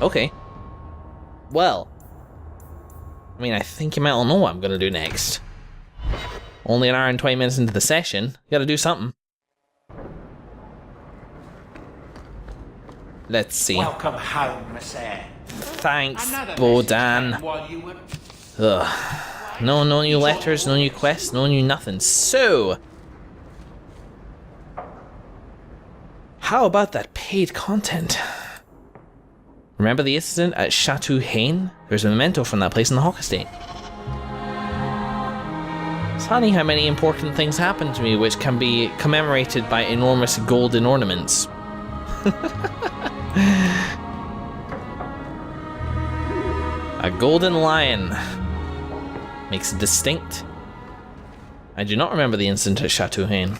Okay. Well. I mean, I think you might all know what I'm going to do next. Only an hour and 20 minutes into the session. You gotta do something. Let's see. Welcome home, Monsieur. Thanks, Bodan. Ugh. No new letters, no new quests, no new nothing. So, how about that paid content? Remember the incident at Chateau Haine? There's a memento from that place in the Hawke estate. It's funny how many important things happen to me which can be commemorated by enormous golden ornaments. A golden lion makes it distinct. I do not remember the incident at Chateau Haine.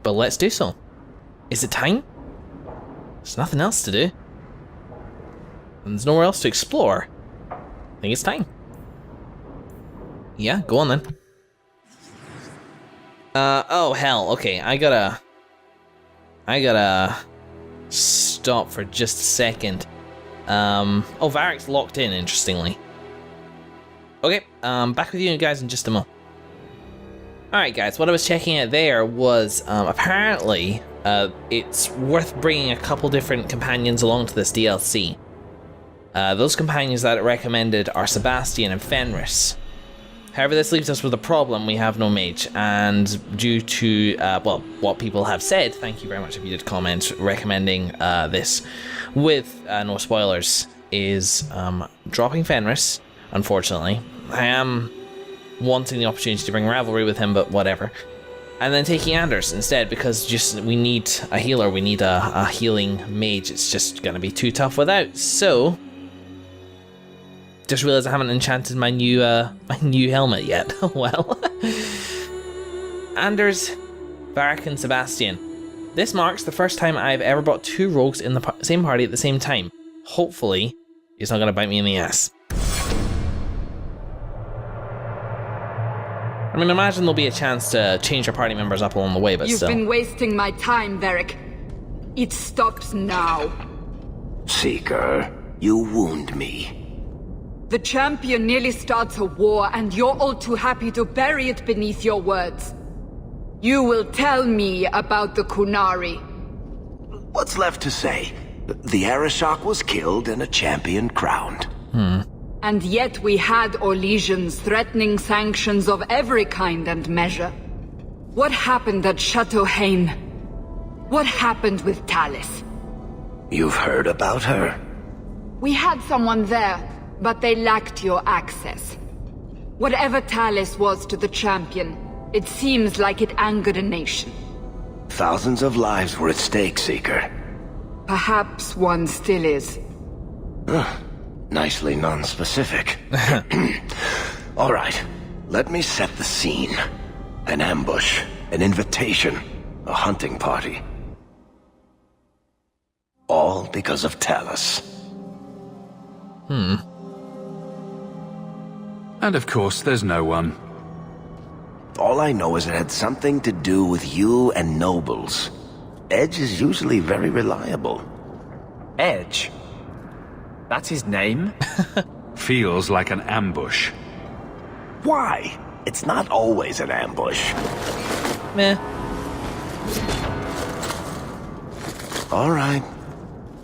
But let's do so. Is it time? There's nothing else to do. And there's nowhere else to explore. I think it's time. Yeah, go on then. Oh hell, okay, I gotta stop for just a second. Oh, Varric's locked in, interestingly. Okay, back with you guys in just a moment. Alright guys, what I was checking out there was, apparently, it's worth bringing a couple different companions along to this DLC. Those companions that it recommended are Sebastian and Fenris. However, this leaves us with a problem. We have no mage, and due to, well, what people have said, thank you very much if you did comment recommending this with no spoilers, is dropping Fenris, unfortunately. I am wanting the opportunity to bring Ravelry with him, but whatever. And then taking Anders instead, because just we need a healer, we need a healing mage. It's just going to be too tough without, so... Just realized I haven't enchanted my new helmet yet. Well, Anders, Varric, and Sebastian. This marks the first time I've ever brought two rogues in the same party at the same time. Hopefully, he's not gonna bite me in the ass. I mean, imagine there'll be a chance to change your party members up along the way, but You've still. been wasting my time, Varric. It stops now. Seeker, you wound me. The champion nearly starts a war, and you're all too happy to bury it beneath your words. You will tell me about the Kunari. What's left to say? The Arishok was killed and a champion crowned. And yet we had Orlesians threatening sanctions of every kind and measure. What happened at Chateau Haine? What happened with Talis? You've heard about her? We had someone there, but they lacked your access. Whatever Talis was to the champion, it seems like it angered a nation. Thousands of lives were at stake, Seeker. Perhaps one still is. Nicely non-specific. All right, let me set the scene. An ambush, an invitation, a hunting party. All because of Talis. And of course, there's no one. All I know is it had something to do with you and nobles. Edge is usually very reliable. Edge? That's his name? Feels like an ambush. Why? It's not always an ambush. Meh. All right.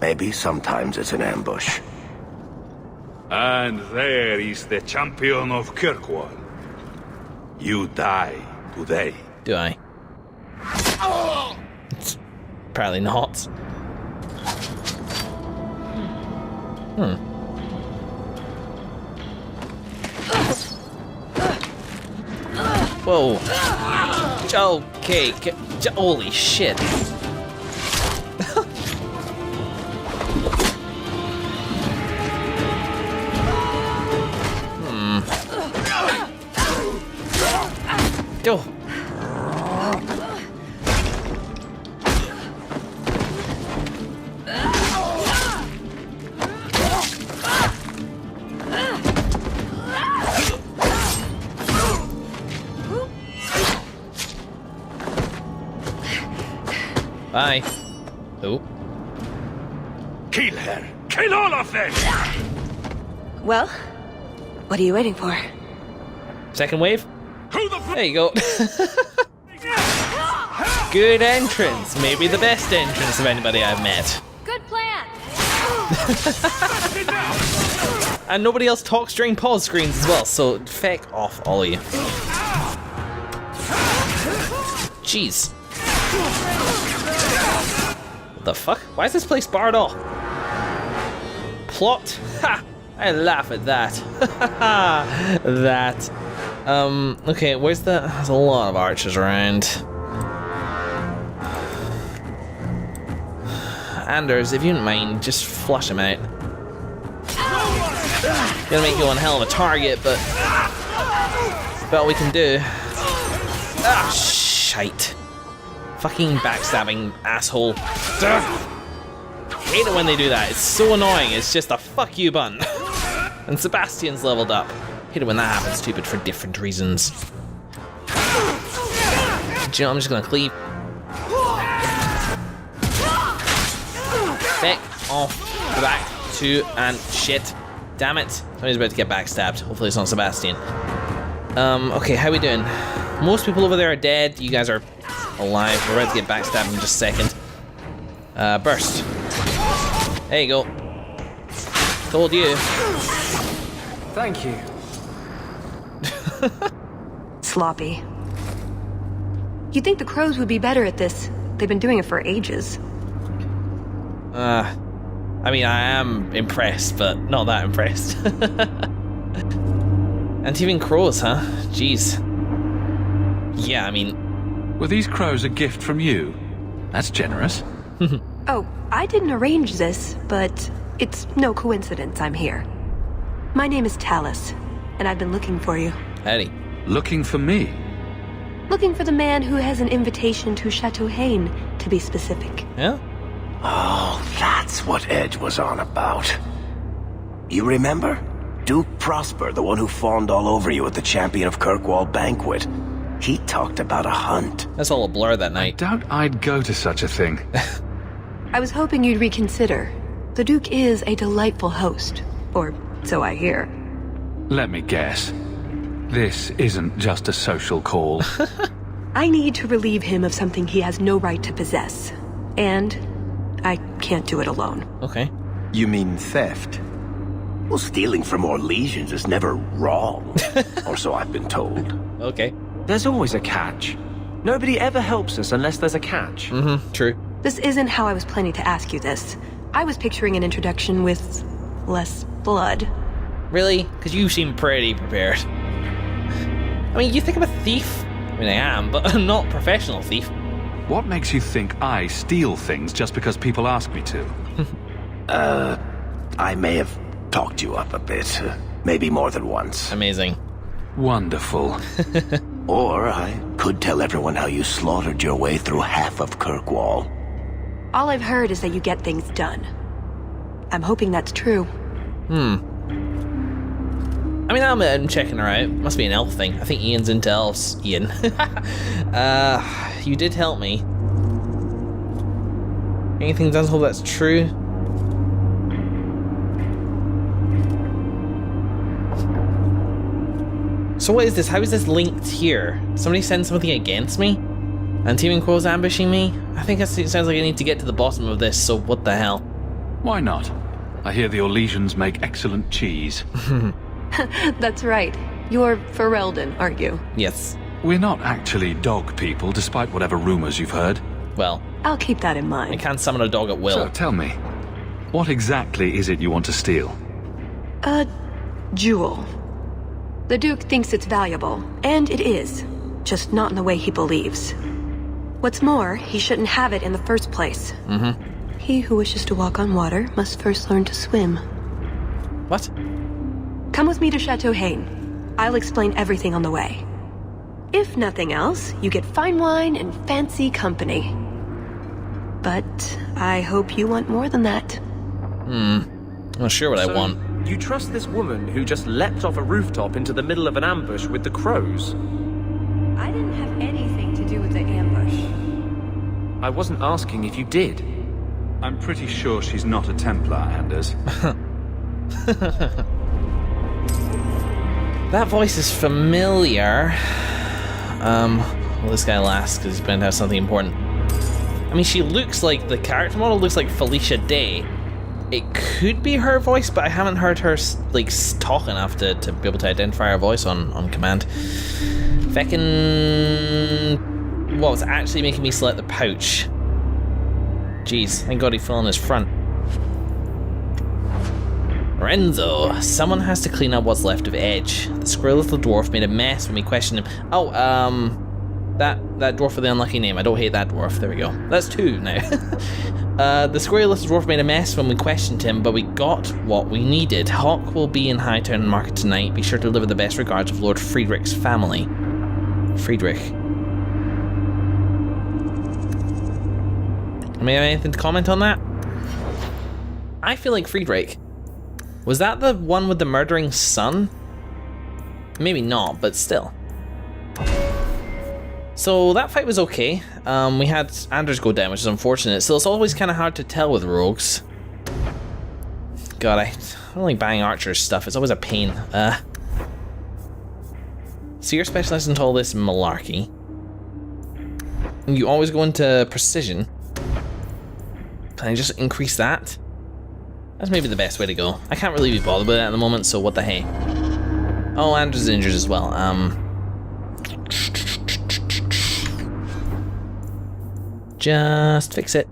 Maybe sometimes it's an ambush. And there is the champion of Kirkwall. You die today. Do I? Apparently not. Whoa. Okay. Holy shit. Go. Bye. Oh. Kill her! Kill all of them! Well, what are you waiting for? Second wave? Who the There you go. Good entrance. Maybe the best entrance of anybody I've met. Good plan! And nobody else talks during pause screens as well, so feck off, all of you. Jeez. What the fuck? Why is this place barred off? Plot? Ha! I laugh at that. That. Okay, where's the... There's a lot of archers around. Anders, if you don't mind, just flush him out. Gonna make you one hell of a target, but... About all we can do. Ah, shite. Fucking backstabbing asshole. Hate it when they do that. It's so annoying. It's just a fuck you button. And Sebastian's leveled up. Hate it when that happens, stupid, for different reasons. Do you know, I'm just gonna cleave. Back off the back to and shit. Damn it. Somebody's about to get backstabbed. Hopefully it's not Sebastian. Okay, how we doing? Most people over there are dead. You guys are alive. We're about to get backstabbed in just a second. Burst. There you go. Told you. Thank you. Sloppy. You'd think the crows would be better at this. They've been doing it for ages. I mean, I am impressed, but not that impressed. And even crows, huh? Jeez. Yeah, I mean... Were these crows a gift from you? That's generous. Oh, I didn't arrange this, but it's no coincidence I'm here. My name is Talus, and I've been looking for you. Howdy. Looking for me? Looking for the man who has an invitation to Chateau Haine, to be specific. Yeah? Oh, that's what Edge was on about. You remember? Duke Prosper, the one who fawned all over you at the Champion of Kirkwall banquet. He talked about a hunt. That's all a blur that night. Doubt I'd go to such a thing. I was hoping you'd reconsider. The Duke is a delightful host, or so I hear. Let me guess. This isn't just a social call. I need to relieve him of something he has no right to possess. And I can't do it alone. Okay. You mean theft? Well, stealing from Orlesians is never wrong. Or so I've been told. Okay. There's always a catch. Nobody ever helps us unless there's a catch. Mm-hmm, true. This isn't how I was planning to ask you this. I was picturing an introduction with less blood. Really? Because you seem pretty prepared. I mean, you think I'm a thief? I mean, I am, but I'm not a professional thief. What makes you think I steal things just because people ask me to? I may have talked you up a bit. Maybe more than once. Amazing. Wonderful. Or I could tell everyone how you slaughtered your way through half of Kirkwall. All I've heard is that you get things done. I'm hoping that's true. I mean, I'm checking her out. Must be an elf thing. I think Ian's into elves. Ian. You did help me. Anything does hope that's true? So what is this? How is this linked here? Somebody send something against me? And Teeming Crow's ambushing me? I think it sounds like I need to get to the bottom of this, so what the hell? Why not? I hear the Orlesians make excellent cheese. That's right. You're Ferelden, aren't you? Yes. We're not actually dog people, despite whatever rumors you've heard. Well, I'll keep that in I mind. can't summon a dog at will. So tell me, what exactly is it you want to steal? A jewel. The Duke thinks it's valuable, and it is. Just not in the way he believes. What's more, he shouldn't have it in the first place. Mm-hmm. He who wishes to walk on water must first learn to swim. What? Come with me to Chateau Haine. I'll explain everything on the way. If nothing else, you get fine wine and fancy company. But I hope you want more than that. I'm not sure what I want. You trust this woman who just leapt off a rooftop into the middle of an ambush with the crows? I didn't have anything to do with the ambush. I wasn't asking if you did. I'm pretty sure she's not a Templar, Anders. That voice is familiar. Well, this guy lasts because he's going to have something important. I mean, she looks like, the character model looks like Felicia Day. It could be her voice, but I haven't heard her like talk enough to be able to identify her voice on command. Feckin'... What was actually making me select the pouch? Jeez, thank God he fell on his front. Renzo, someone has to clean up what's left of Edge. The square little dwarf made a mess when we questioned him. Oh, that dwarf with the unlucky name. I don't hate that dwarf. There we go. That's 2 now. The square little dwarf made a mess when we questioned him, but we got what we needed. Hawke will be in Hightown Market tonight. Be sure to deliver the best regards of Lord Friedrich's family. Friedrich. I mean, anything to comment on that? I feel like Friedrich. Was that the one with the murdering son? Maybe not, but still. So that fight was okay. We had Anders go down, which is unfortunate. So it's always kind of hard to tell with rogues. God, I don't like buying archers stuff. It's always a pain. So you're specialized in all this malarkey. You always go into precision. Can I just increase that? That's maybe the best way to go. I can't really be bothered with it at the moment, so what the hey. Oh, Anders is injured as well. Just fix it.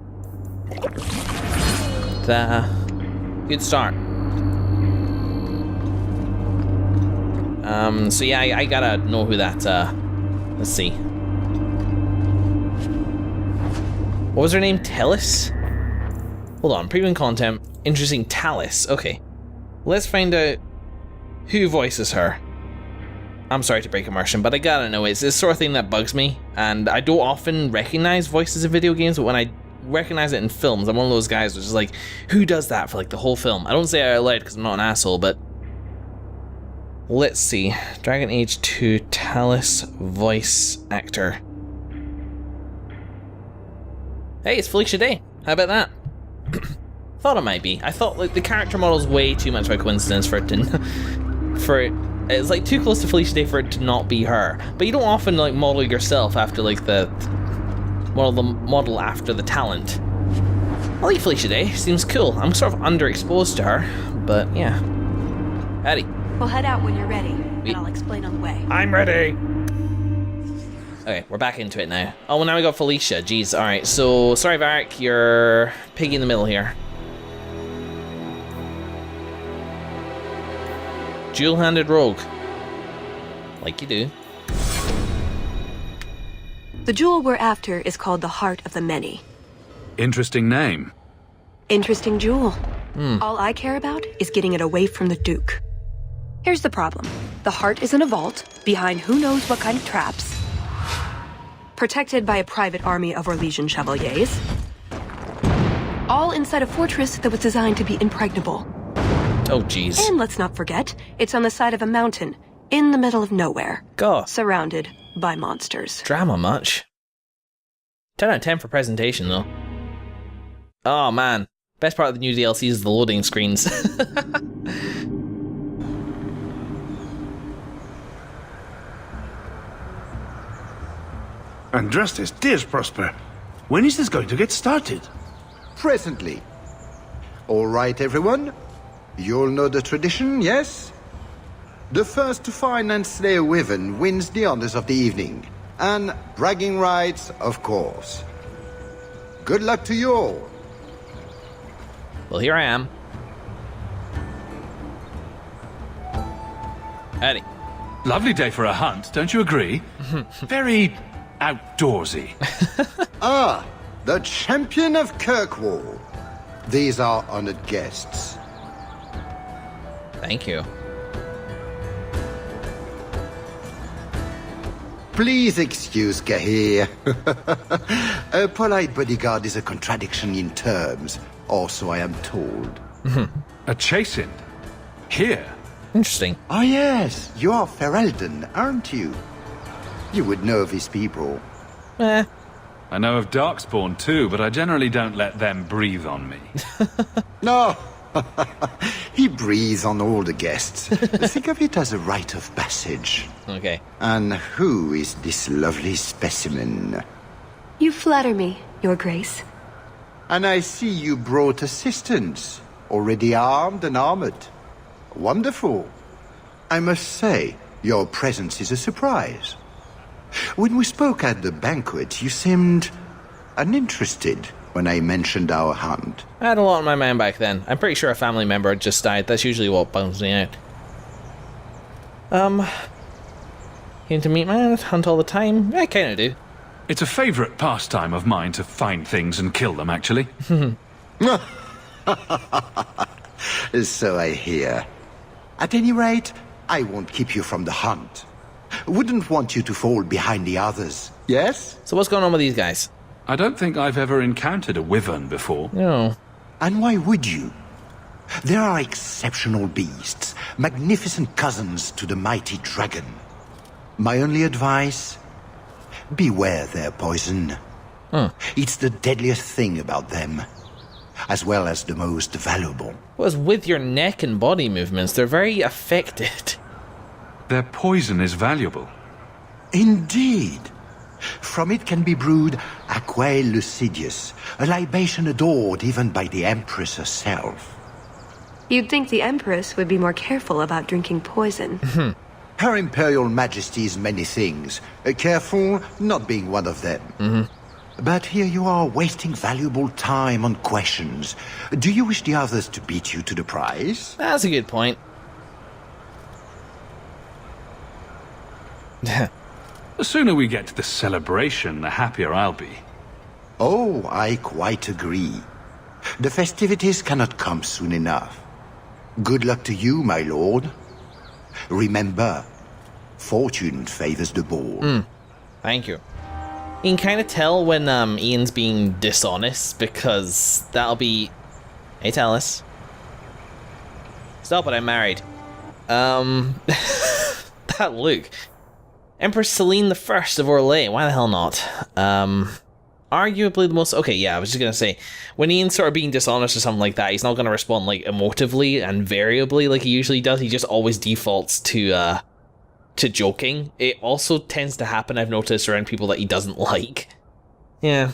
Good start. So yeah, I gotta know who that, let's see. What was her name? Tellis? Hold on, premium content. Interesting, Tallis. Okay. Let's find out who voices her. I'm sorry to break immersion, but I gotta know, it's this sort of thing that bugs me, and I don't often recognize voices in video games, but when I recognize it in films, I'm one of those guys which is like, who does that for like the whole film? I don't say it out loud because I'm not an asshole, but let's see. Dragon Age 2 Tallis voice actor. Hey, it's Felicia Day. How about that? Thought it might be. I thought like the character model's way too much of a coincidence for it to it's like too close to Felicia Day for it to not be her. But you don't often like model yourself after like the model after the talent. I like Felicia Day. Seems cool. I'm sort of underexposed to her, but yeah. Howdy. We'll head out when you're ready, and I'll explain on the way. I'm ready. Okay, we're back into it now. Oh, well, now we got Felicia. Jeez, alright. So, sorry, Varric, you're piggy in the middle here. Dual-handed rogue. Like you do. The jewel we're after is called the Heart of the Many. Interesting name. Interesting jewel. All I care about is getting it away from the Duke. Here's the problem. The heart is in a vault, behind who knows what kind of traps. Protected by a private army of Orlesian chevaliers. All inside a fortress that was designed to be impregnable. Oh, jeez. And let's not forget, it's on the side of a mountain, in the middle of nowhere. God. Surrounded by monsters. Drama much? 10 out of 10 for presentation, though. Oh, man. Best part of the new DLC is the loading screens. Andrastes, dears Prosper, when is this going to get started? Presently. All right, everyone. You'll know the tradition, yes? The first to find and slay a wyvern wins the honors of the evening. And bragging rights, of course. Good luck to you all. Well, here I am. Howdy. Lovely day for a hunt, don't you agree? Very outdoorsy. Ah, the champion of Kirkwall. These are honored guests. Thank you. Please excuse Gahir. A polite bodyguard is a contradiction in terms, or so I am told. A chasing? Here? Interesting. Ah yes, you are Ferelden, aren't you? You would know these people. Eh. I know of Darkspawn too, but I generally don't let them breathe on me. No, he breathes on all the guests. Think of it as a rite of passage. Okay. And who is this lovely specimen? You flatter me, Your Grace. And I see you brought assistance, already armed and armored. Wonderful. I must say, your presence is a surprise. When we spoke at the banquet, you seemed uninterested when I mentioned our hunt. I had a lot on my mind back then. I'm pretty sure a family member had just died. That's usually what bums me out. Keen to meet man, hunt all the time? I kinda do. It's a favourite pastime of mine to find things and kill them, actually. So I hear. At any rate, I won't keep you from the hunt. Wouldn't want you to fall behind the others, yes? So what's going on with these guys? I don't think I've ever encountered a wyvern before. No. And why would you? They are exceptional beasts, magnificent cousins to the mighty dragon. My only advice? Beware their poison. It's the deadliest thing about them, as well as the most valuable. What's with your neck and body movements? They're very affected. Their poison is valuable. Indeed. From it can be brewed Aquae Lucidius, a libation adored even by the Empress herself. You'd think the Empress would be more careful about drinking poison. Her Imperial Majesty's many things, careful not being one of them. But here you are wasting valuable time on questions. Do you wish the others to beat you to the prize? That's a good point. The sooner we get to the celebration, the happier I'll be. Oh, I quite agree. The festivities cannot come soon enough. Good luck to you, my lord. Remember, fortune favors the bold. Thank you. You can kind of tell when Ian's being dishonest, because that'll be... Hey, Talus. Stop it, I'm married. That look. Empress Celine the First of Orlais. Why the hell not? Arguably the most... Okay, yeah, I was just going to say, when Ian's sort of being dishonest or something like that, he's not going to respond, like, emotively and variably like he usually does. He just always defaults to joking. It also tends to happen, I've noticed, around people that he doesn't like. Yeah.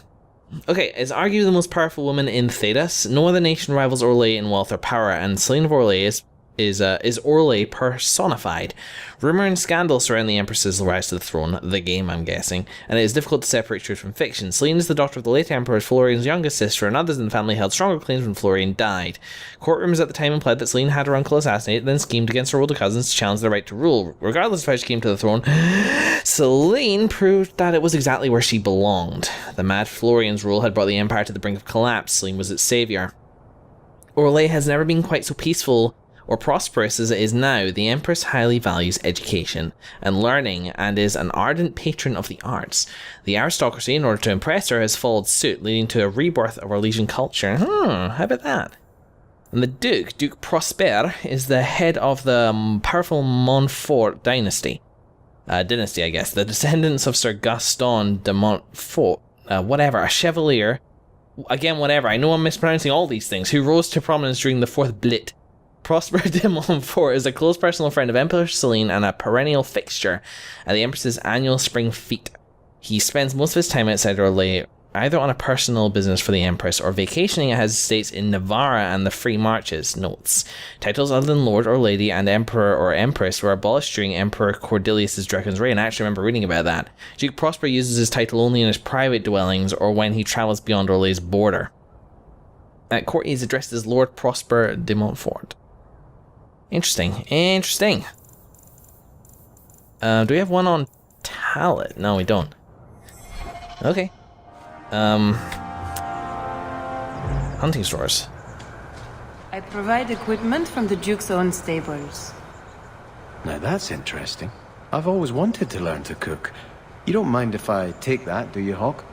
Okay, is arguably the most powerful woman in Thedas. No other nation rivals Orlais in wealth or power, and Celine of Orlais is Orlais personified. Rumour and scandal surround the Empress's rise to the throne, the game I'm guessing, and it is difficult to separate truth from fiction. Celine is the daughter of the late Emperor, Florian's youngest sister, and others in the family held stronger claims when Florian died. Courtrooms at the time implied that Celine had her uncle assassinated, then schemed against her older cousins to challenge their right to rule. Regardless of how she came to the throne, Celine proved that it was exactly where she belonged. The mad Florian's rule had brought the empire to the brink of collapse. Celine was its saviour. Orlais has never been quite so peaceful or prosperous as it is now. The Empress highly values education and learning and is an ardent patron of the arts. The aristocracy, in order to impress her, has followed suit, leading to a rebirth of Orlesian culture. How about that? And the Duke Prosper, is the head of the powerful Montfort dynasty. I guess. The descendants of Sir Gaston de Montfort, a chevalier, again, whatever, I know I'm mispronouncing all these things, who rose to prominence during the Fourth Blit. Prosper de Montfort is a close personal friend of Empress Celine and a perennial fixture at the Empress's annual spring fete. He spends most of his time outside Orlais, either on a personal business for the Empress or vacationing at his estates in Navarra and the Free Marches. Notes: titles other than Lord or Lady and Emperor or Empress were abolished during Emperor Cordelius' Dragon's reign. I actually remember reading about that. Duke Prosper uses his title only in his private dwellings or when he travels beyond Orlais' border. At court he is addressed as Lord Prosper de Montfort. Interesting. Do we have one on Talit? No, we don't. Okay. Hunting stores. I provide equipment from the Duke's own stables. Now that's interesting. I've always wanted to learn to cook. You don't mind if I take that, do you, Hawke?